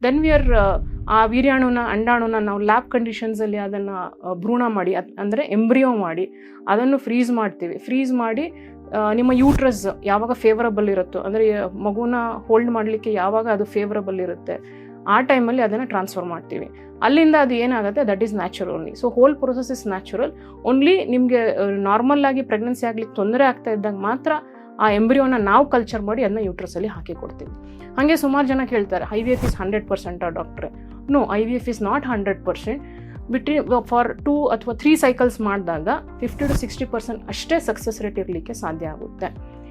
Then we are ಆ ವೀರ್ಯಾಣುನ ಅಂಡಾಣುನ ನಾವು lab ಕಂಡೀಷನ್ಸಲ್ಲಿ ಅದನ್ನು ಭ್ರೂಣ ಮಾಡಿ ಅಂದರೆ ಎಂಬ್ರಿಯೋ ಮಾಡಿ ಅದನ್ನು ಫ್ರೀಸ್ ಮಾಡಿ ನಿಮ್ಮ ಯೂಟ್ರಸ್ ಯಾವಾಗ ಫೇವರಬಲ್ ಇರುತ್ತೋ ಅಂದರೆ ಮಗುನ ಹೋಲ್ಡ್ ಮಾಡಲಿಕ್ಕೆ ಯಾವಾಗ ಅದು ಫೇವರಬಲ್ ಇರುತ್ತೆ ಆ ಟೈಮಲ್ಲಿ ಅದನ್ನು ಟ್ರಾನ್ಸ್ಫರ್ ಮಾಡ್ತೀವಿ. ಅಲ್ಲಿಂದ ಅದು ಏನಾಗುತ್ತೆ, that is natural only. So whole process is natural. Only ನಿಮಗೆ ನಾರ್ಮಲ್ ಆಗಿ ಪ್ರೆಗ್ನೆನ್ಸಿ ಆಗ್ಲಿಕ್ಕೆ ತೊಂದರೆ ಆಗ್ತಾ ಇದ್ದಾಗ ಮಾತ್ರ ಆ ಎಂಬ್ರಿಯೋನ ನಾವು ಕಲ್ಚರ್ ಮಾಡಿ ಅದನ್ನ ಯೂಟ್ರಸಲ್ಲಿ ಹಾಕಿ ಕೊಡ್ತೀವಿ. ಹಾಗೆ ಸುಮಾರು ಜನ ಕೇಳ್ತಾರೆ IVF ಇಸ್ 100% ಡಾಕ್ಟ್ರೆ? No, IVF is not 100%. For 2 ಅಥವಾ 3 ಸೈಕಲ್ಸ್ ಮಾಡಿದಾಗ 50 to 60% ಅಷ್ಟೇ ಸಕ್ಸಸ್ ರೇಟ್ ಇರಲಿಕ್ಕೆ ಸಾಧ್ಯ ಆಗುತ್ತೆ.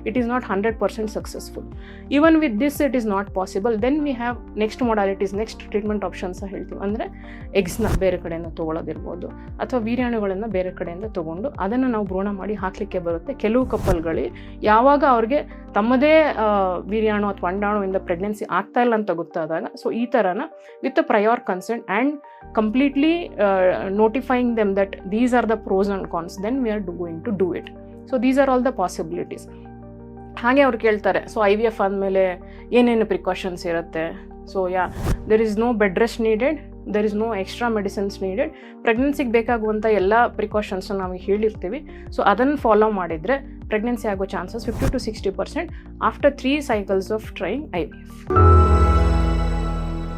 It is not 100% successful. Even with this it is not possible. Then we have next modalities, next treatment options ಹೇಳ್ತೀವಿ. ಅಂದರೆ ಎಗ್ಸ್ನ ಬೇರೆ ಕಡೆಯಿಂದ ತೊಗೊಳ್ಳೋದಿರ್ಬೋದು ಅಥವಾ ವೀರ್ಯಾಣುಗಳನ್ನು ಬೇರೆ ಕಡೆಯಿಂದ ತೊಗೊಂಡು ಅದನ್ನು ನಾವು ಭ್ರೂಣ ಮಾಡಿ ಹಾಕಲಿಕ್ಕೆ ಬರುತ್ತೆ. ಕೆಲವು ಕಪಲ್ಗಳಿಗೆ ಯಾವಾಗ ಅವ್ರಿಗೆ ತಮ್ಮದೇ ವೀರ್ಯಾಣು ಅಥವಾ ಅಂಡಾಣುವಿಂದ ಪ್ರೆಗ್ನೆನ್ಸಿ ಆಗ್ತಾ ಇಲ್ಲ ಅಂತ ಗೊತ್ತಾದಾಗ, ಸೊ ಈ ಥರನ with prior consent and completely notifying them that these are the pros and cons, then we are going to do it. So these are all the possibilities. ಹಾಗೆ ಅವ್ರು ಕೇಳ್ತಾರೆ, ಸೊ IVF ಆದಮೇಲೆ ಏನೇನು ಪ್ರಿಕಾಷನ್ಸ್ ಇರುತ್ತೆ? So there is no bed rest needed, there is no extra medicines needed. ಪ್ರೆಗ್ನೆನ್ಸಿಗೆ ಬೇಕಾಗುವಂಥ ಎಲ್ಲ precautions ನಾವು ಹೇಳಿರ್ತೀವಿ. ಸೊ ಅದನ್ನು ಫಾಲೋ ಮಾಡಿದರೆ ಪ್ರೆಗ್ನೆನ್ಸಿ ಆಗೋ chances 50 to 60% after 3 cycles of trying IVF.